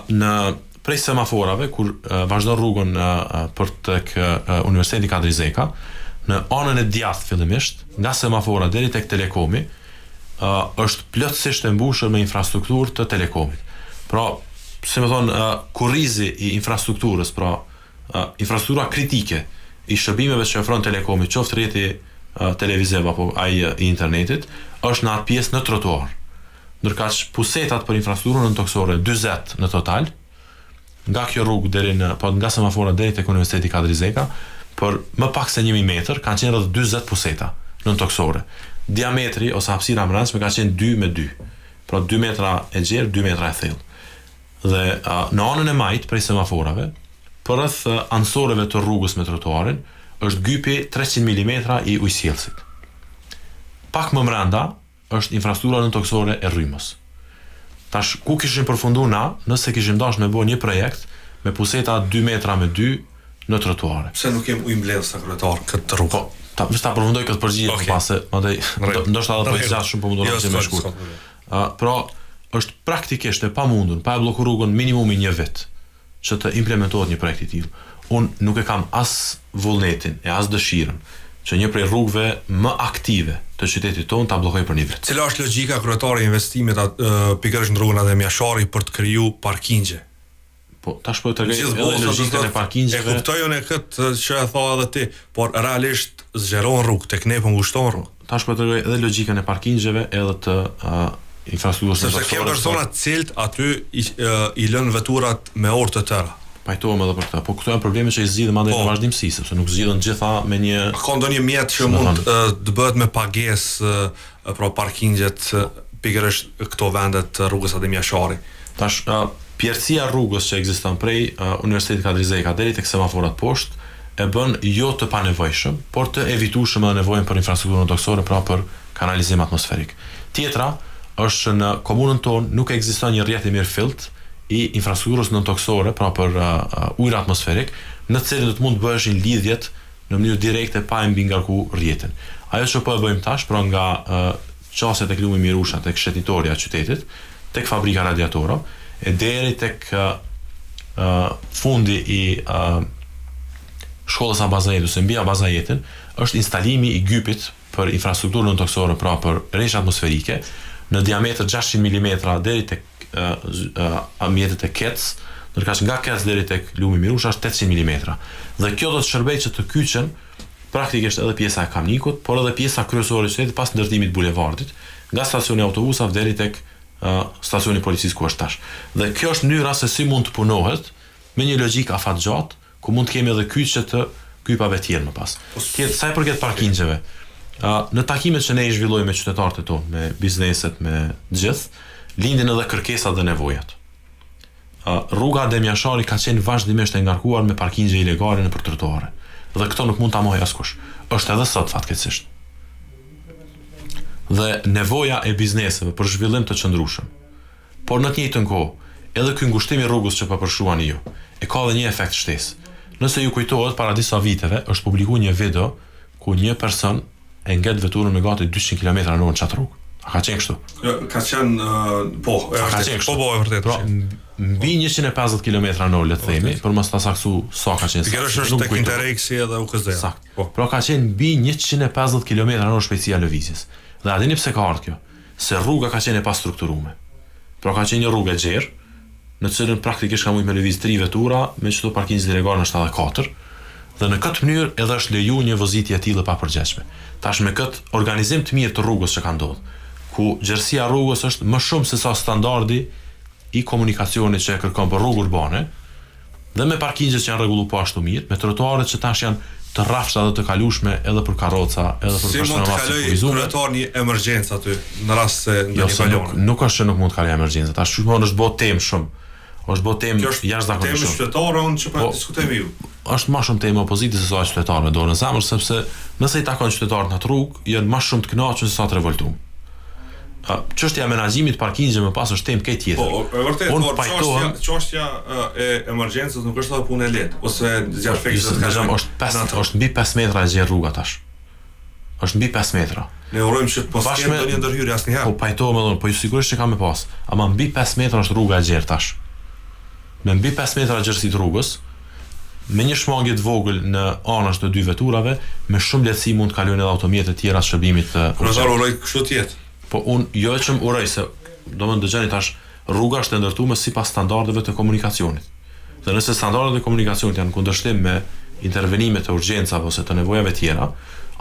në prej semaforave kur vazhdon rrugën për tek Universiteti Kadri Zeka, në anën e djathtë fillimisht, nga semafora deri tek Telekomi, është plotësisht e mbushur me infrastrukturë të Telekomit. Pra, si më thon, kurrizi i infrastrukturës, pra infrastruktura kritike i shërbimeve që ofron Telekomi, qoftë rrjeti televiziv apo ai i internetit, është në atë pjesë në trotuar. Ndërkaq pusetat për infrastrukturën nëntoksore 40 në total, nga kjo rrugë deri nga semafora deri tek Universiteti Kadri Zeka, për më pak se 1000 metër kanë qenë rreth 40 puseta nëntoksore. Diametri ose hapësira brendshme ka qenë 2x2. Pra 2 metra e gjerë, 2 metra e thellë. Dhe në anën e majt prej semaforave, për rreth anësoreve të rrugës me trotuarin, është gypi 300 mm i ujësjellësit. Pak më brenda është infrastruktura nëntoksore e rrymës. Tash ku kishim përfunduar na, nëse kishim dashur me bëj një projekt me puseta 2 metra me 2 në trotuare. Pse nuk kem ujë mbledh sa kryetar këtë rrugë? Ta përfundoj këtë përgjigje pasë, madje ndoshta edhe po i zgjash shumë, po mundohem të më shkurt. Pra, është praktikisht e pamundur, pa e bllokuar rrugën minimumi një vit, që të implementohet një projekt i tillë. Unë nuk e kam as vullnetin e as dëshirën që një prej rrugëve më aktive të qytetit tonë ta bllokoj për një vit. Cila është logjika kryetare e investimit pikërisht në rrugën Ademiashari për të krijuar parkingje? Po, tash po të rregoj edhe logjikën e parkingjeve. E kuptoj unë këtë që e thua edhe ti, por realisht zgjeron rrugë, tek ne po ngushton rrugë. Tash po të rregoj edhe logjikën e parkingjeve edhe të infrastrukturës. Sepse ke persona të cilët aty i lënë veturat me orë të tëra. Pajtohem edhe për këtë, po këto janë probleme që i zgjidhen madje në vazhdimsi, sepse nuk zgjidhen gjitha me një. Ka ndonjë mjet që mund të bëhet me pagesë pra parkingjet pikërisht këto vende të rrugës Ademiashari. Tash pjerësia rrugës që ekziston prej Universitetit Kadri Zeka deri tek semaforat poshtë e bën jo të panevojshëm, por të evitueshëm edhe nevojën për infrastrukturën nëntoksore, pra për kanalizim atmosferik. Tjetra është që në komunën tonë nuk ekziston një rrjet i mirëfillt i infrastrukturës nëntoksore, pra për ujër atmosferik, në të cilin do të mund të bëheshin lidhjet në mënyrë direkte pa e mbi ngarku rrjetin. Ajo që po e bëjmë tash, pra nga qasja tek Lumi Mirusha, tek shtetitoria e qytetit, tek fabrika radiatorë, e deri tek fundi i shkollës Abazajet ose mbi Abazajetin, është instalimi i gypit për infrastrukturën nëntoksore, pra për rreshtë atmosferike, në diametër 600 mm deri tek mjetet e Kec, ndërkaq nga Kec deri tek Lumi Mirusha është 800 mm. Dhe kjo do të shërbejë që të kyçen praktikisht edhe pjesa e Kamnikut, por edhe pjesa kryesore e qytetit pas ndërtimit bulevardit, nga stacioni i autobusave deri tek stacioni i policisë ku është tash. Dhe kjo është mënyra se si mund të punohet me një logjik afatgjatë, ku mund të kemi edhe kyçe të gypave të tjerë më pas. Sa i përket parkingjeve, në takimet që ne i zhvillojmë me qytetarët e tonë, me bizneset, me gjithë, lindin edhe kërkesat dhe nevojat. Rruga Ademiashari ka qenë vazhdimisht e ngarkuar me parkingje ilegale nëpër trotuare. Dhe këto nuk mund ta mohë askush. Është edhe sot fatkeqësisht. Dhe nevoja e bizneseve për zhvillim të qëndrueshëm. Por në të njëjtën kohë, edhe ky ngushtim i rrugës që po përshkruani ju, e ka edhe një efekt shtesë. Nëse ju kujtohet, para disa viteve është publikuar një video ku një person e ngjet veturën me gati 200 km/h në çat rrugë. A ka qenë kështu? Ka qenë, po, e vërtet. Pra, mbi 150 km/h le të themi, për mos ta saksu sa ka qenë. Pikërisht është tek Interrexi edhe UKZ. Sakt. Pra ka qenë mbi 150 km/h shpejtësia e lëvizjes. Dhe a dini pse ka ardhur kjo? Se rruga ka qenë e pastrukturuar. Pra ka qenë një rrugë e gjerë, në cilën praktikisht ka mujt me lëviz 3 vetura, me çdo parkingje ilegale në 74. Dhe në këtë mënyrë edhe është lejuar një vozitje e tillë pa përgjegjshme. Tash me këtë organizim të mirë të rrugës që ka ndodhur, ku gjerësia rrugës është më shumë se sa standardi i komunikacionit që e kërkon për rrugë urbane, dhe me parkingjet që janë rregulluar po ashtu mirë, me trotuaret që tash janë të rrafshta dhe të kalueshme edhe për karroca, edhe për persona të kufizuar. Si mund të kaloj një emergjencë aty në rast se ndonjë kalon? Nuk është që nuk mund të kaloj emergjencë. Tash shumë është bë temë shumë. Është bë temë jashtëzakonisht. Temë shtetore unë që po diskutojmë ju. Është më shumë temë opozitës se sa qytetarëve dorën në zemër, sepse nëse i takon qytetarët në atë rrugë, janë më shumë të kënaqur se sa të revoltuar. Çështja e menaxhimit parkingjeve më pas është temë këtë tjetër. Po, e vërtet, por çështja e emergjencës nuk është edhe punë e lehtë, ose zjarfekse të kalojnë. Është mbi 5 metra e gjerë rruga tash. Është mbi 5 metra. Ne urojmë që të mos ketë ndonjë ndërhyrje asnjëherë. Po pajtohem edhe, po ju sigurisht që kam me pas. Ama mbi 5 metra është rruga e gjerë tash. me mbi 5 metra gjerësi të rrugës, me një shmangje të vogël në anasht të dy veturave, me shumë lehtësi mund të kalojnë edhe automjete tjera të shërbimit të Profesor, uroj kështu të jetë. Po unë jo që më uroj se domethënë dëgjoni tash rruga është e ndërtuar sipas standardeve të komunikacionit. Dhe nëse standardet e komunikacionit janë në kundërshtim me intervenimet e urgjencave ose të nevojave tjera,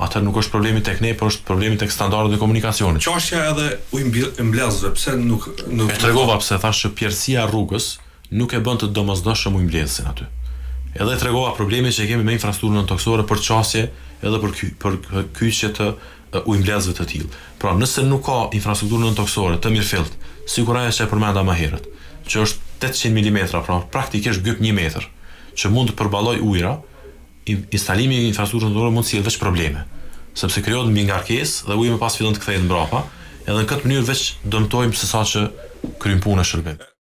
atëherë nuk është problemi tek ne, por është problemi tek standardet e komunikacionit. Çështja edhe ujëmbledhësve, pse nuk E tregova pse thash që pjerësia e rrugës nuk e bën të domosdoshëm ujëmbledhësin aty. Edhe tregova problemin që kemi me infrastrukturën toksore për çasje edhe për kyçje të ujëmbledhësve të tillë. Pra, nëse nuk ka infrastrukturën toksore të mirëfillt, sigurisht ajo që e përmenda më herët, që është 800 mm, pra praktikisht gyp 1 metër, që mund të përballoj ujëra, instalimi i infrastrukturës toksore mund të sjellë veç probleme, sepse krijohet mbi ngarkesë dhe uji më pas fillon të kthehet mbrapa, edhe në këtë mënyrë veç dëmtojmë sesa që kryjm punë shërbim.